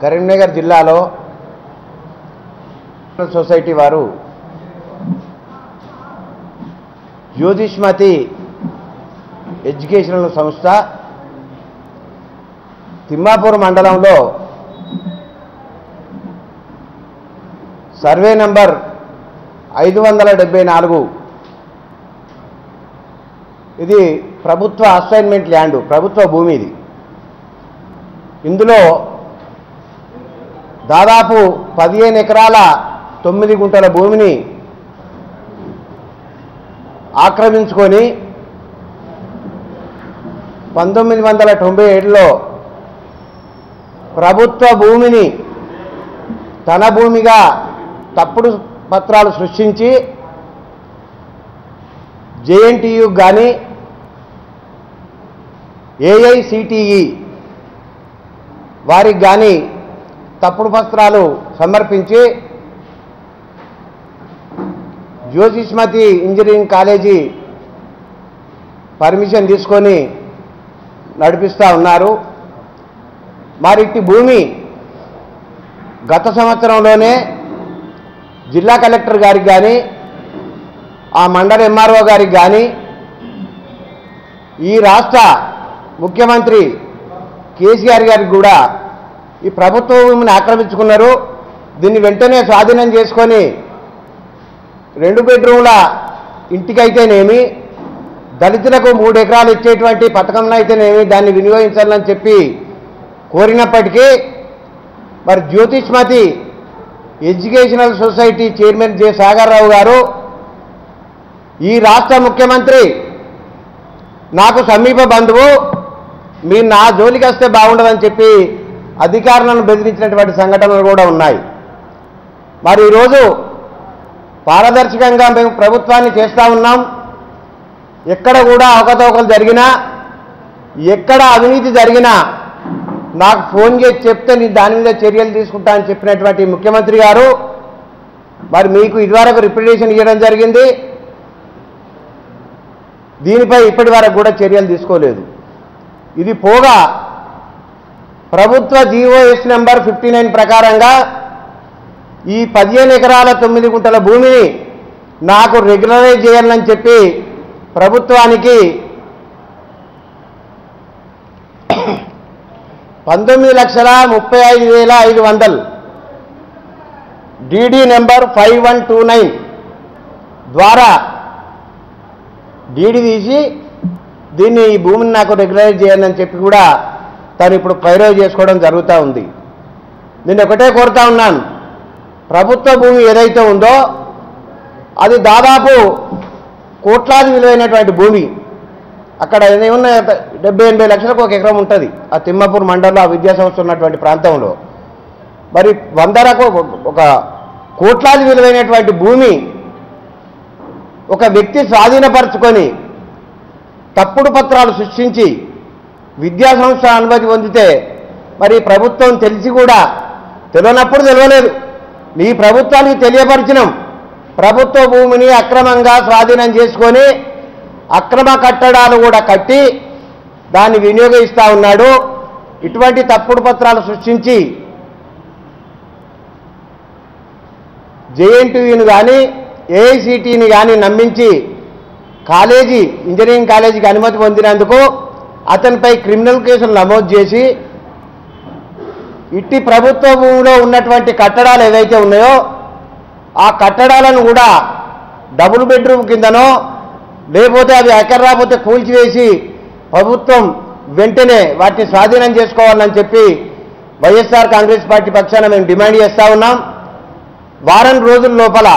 కరీంనగర్ జిల్లాలో సొసైటీ వారు జ్యోతిష్మతి ఎడ్యుకేషనల్ సంస్థ తిమ్మాపూర్ మండలంలో సర్వే నంబర్ 574 ఇది ప్రభుత్వ అసైన్మెంట్ ల్యాండ్, ప్రభుత్వ భూమి. ఇది ఇందులో దాదాపు 15 ఎకరాల 9 గుంటల భూమిని ఆక్రమించుకొని 1997లో ప్రభుత్వ భూమిని తన భూమిగా తప్పుడు పత్రాలు సృష్టించి జేఎన్టీయూ కానీ ఏఐసిటిఈ వారికి కానీ తప్పుడు పత్రాలు సమర్పించి జ్యోతిష్మతి ఇంజనీరింగ్ కాలేజీ పర్మిషన్ తీసుకొని నడిపిస్తూ ఉన్నారు. మరి ఇట్టి భూమి గత సంవత్సరంలోనే జిల్లా కలెక్టర్ గారికి కానీ ఆ మండల ఎంఆర్ఓ గారికి కానీ ఈ రాష్ట్ర ముఖ్యమంత్రి కేసీఆర్ గారికి కూడా ఈ ప్రభుత్వ భూమిని ఆక్రమించుకున్నారు, దీన్ని వెంటనే స్వాధీనం చేసుకొని 2 బెడ్రూమ్ల ఇంటికైతేనేమి, దళితులకు 3 ఎకరాలు ఇచ్చేటువంటి పథకంలో అయితేనేమి దాన్ని వినియోగించాలని చెప్పి కోరినప్పటికీ మరి Jyothishmathi educational society chairman J Sagar Rao garu ఈ రాష్ట్ర ముఖ్యమంత్రి నాకు సమీప బంధువు, మీరు నా జోలికి వస్తే బాగుండదని చెప్పి అధికారులను బెదిరించినటువంటి సంఘటనలు కూడా ఉన్నాయి. మరి ఈరోజు పారదర్శకంగా మేము ప్రభుత్వాన్ని చేస్తూ ఉన్నాం. ఎక్కడ కూడా అవకతవకలు జరిగినా, ఎక్కడ అవినీతి జరిగినా నాకు ఫోన్ చేసి చెప్తే నేను దాని మీద చర్యలు తీసుకుంటా అని చెప్పినటువంటి ముఖ్యమంత్రి గారు మరి మీకు ఇదివరకు రిప్రజెంటేషన్ ఇవ్వడం జరిగింది. దీనిపై ఇప్పటి వరకు కూడా చర్యలు తీసుకోలేదు. ఇది పోగా ప్రభుత్వ జీఓఎస్ నెంబర్ 59 ప్రకారంగా ఈ 15 ఎకరాల 9 గుంటల భూమిని నాకు రెగ్యులరైజ్ చేయాలని చెప్పి ప్రభుత్వానికి 19,35,500 డిడి నెంబర్ 5129 ద్వారా డీడీ తీసి దీన్ని ఈ భూమిని నాకు రెగ్యులరైజ్ చేయాలని చెప్పి కూడా తను ఇప్పుడు పైరవ్ చేసుకోవడం జరుగుతూ ఉంది. నేను ఒకటే కోరుతా ఉన్నాను, ప్రభుత్వ భూమి ఏదైతే ఉందో అది దాదాపు కోట్లాది విలువైనటువంటి భూమి. అక్కడ ఏమన్నా 70-80 లక్షలకు 1 ఎకరం ఉంటుంది ఆ తిమ్మాపూర్ మండలంలో ఆ విద్యాసంస్థ ఉన్నటువంటి ప్రాంతంలో. మరి 100కు 1 కోట్లాది విలువైనటువంటి భూమి ఒక వ్యక్తి స్వాధీనపరుచుకొని తప్పుడు పత్రాలు సృష్టించి విద్యాసంస్థ అనుమతి పొందితే మరి ప్రభుత్వం తెలిసి కూడా తెలియనప్పుడు తెలియలేదు, మీ ప్రభుత్వానికి తెలియపరిచినాం. ప్రభుత్వ భూమిని అక్రమంగా స్వాధీనం చేసుకొని అక్రమ కట్టడాలు కూడా కట్టి దాన్ని వినియోగిస్తూ ఉన్నాడు. ఇటువంటి తప్పుడు పత్రాలు సృష్టించి జేఎన్టీయూని కానీ ఏఐసిటిని కానీ నమ్మించి కాలేజీ ఇంజనీరింగ్ కాలేజీకి అనుమతి పొందినందుకు అతనిపై క్రిమినల్ కేసులు నమోదు చేసి ఇట్టి ప్రభుత్వ భూమిలో ఉన్నటువంటి కట్టడాలు ఏవైతే ఉన్నాయో ఆ కట్టడాలను కూడా డబుల్ బెడ్రూమ్ కిందనో లేకపోతే అవి ఎక్కర్రాపోతే కూల్చివేసి ప్రభుత్వం వెంటనే వాటిని స్వాధీనం చేసుకోవాలని చెప్పి వైఎస్ఆర్ కాంగ్రెస్ పార్టీ పక్షాన మేము డిమాండ్ చేస్తూ ఉన్నాం. వారం రోజుల లోపల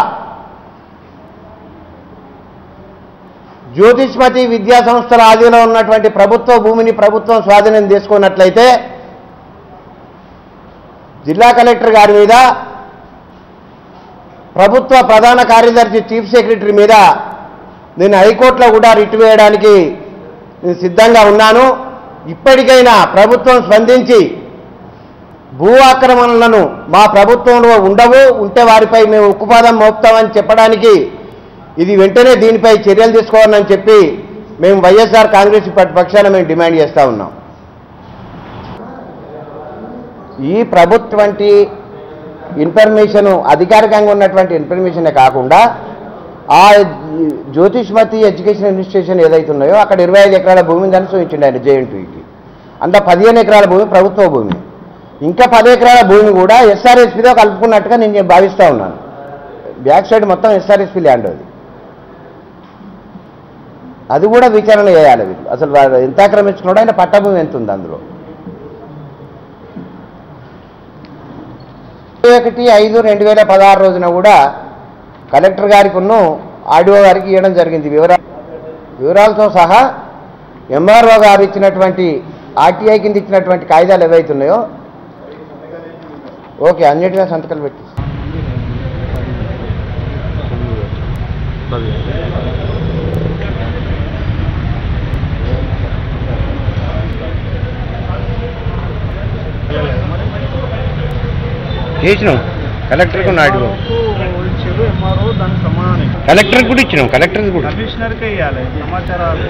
జ్యోతిష్మతి విద్యా సంస్థల ఆధీనంలో ఉన్నటువంటి ప్రభుత్వ భూమిని ప్రభుత్వం స్వాధీనం చేసుకున్నట్లయితే జిల్లా కలెక్టర్ గారి మీద, ప్రభుత్వ ప్రధాన కార్యదర్శి చీఫ్ సెక్రటరీ మీద నేను హైకోర్టులో కూడా రిట్ వేయడానికి నేను సిద్ధంగా ఉన్నాను. ఇప్పటికైనా ప్రభుత్వం స్పందించి భూ ఆక్రమణలను మా ప్రభుత్వంలో ఉండవు, ఉంటే వారిపై మేము ఉక్కుపాదం మోపుతామని చెప్పడానికి ఇది వెంటనే దీనిపై చర్యలు తీసుకోవాలని చెప్పి మేము వైఎస్ఆర్ కాంగ్రెస్ పార్టీ పక్షాన మేము డిమాండ్ చేస్తూ ఉన్నాం. ఈ ప్రభుత్వంటి ఇన్ఫర్మేషన్ అధికారికంగా ఉన్నటువంటి ఇన్ఫర్మేషనే కాకుండా ఆ జ్యోతిష్మతి ఎడ్యుకేషన్ ఇన్స్టిట్యూషన్ ఏదైతే ఉన్నాయో అక్కడ 25 ఎకరాల భూమిని దాన్ని చూపించండి ఆయన జేఎన్టీకి. అందులో 15 ఎకరాల భూమి ప్రభుత్వ భూమి, ఇంకా 10 ఎకరాల భూమి కూడా ఎస్ఆర్ఎస్పీతో కలుపుకున్నట్టుగా నేను భావిస్తూ ఉన్నాను. బ్యాక్ సైడ్ మొత్తం ఎస్ఆర్ఎస్పీ ల్యాండ్ అది కూడా విచారణ చేయాలి వీళ్ళు. అసలు వాడు ఎంత ఆక్రమించుకున్నాడో ఆయన పట్టభూమి ఎంత ఉంది అందులో. 21/5/2016 రోజున కూడా కలెక్టర్ గారికి ఆర్డీఓ గారికి ఇవ్వడం జరిగింది వివరాలతో సహా. ఎంఆర్ఓ గారు ఇచ్చినటువంటి ఆర్టీఐ కింద ఇచ్చినటువంటి కాయిదాలు ఏవైతే ఉన్నాయో ఓకే అన్నిటిగా సంతకాలు పెట్టి చేసినాం. కలెక్టర్కి ఆర్డీఓ కలెక్టర్ కూడా ఇచ్చినాం. కలెక్టర్ కూడా కమిషనర్కే ఇవ్వాలి సమాచారాలు.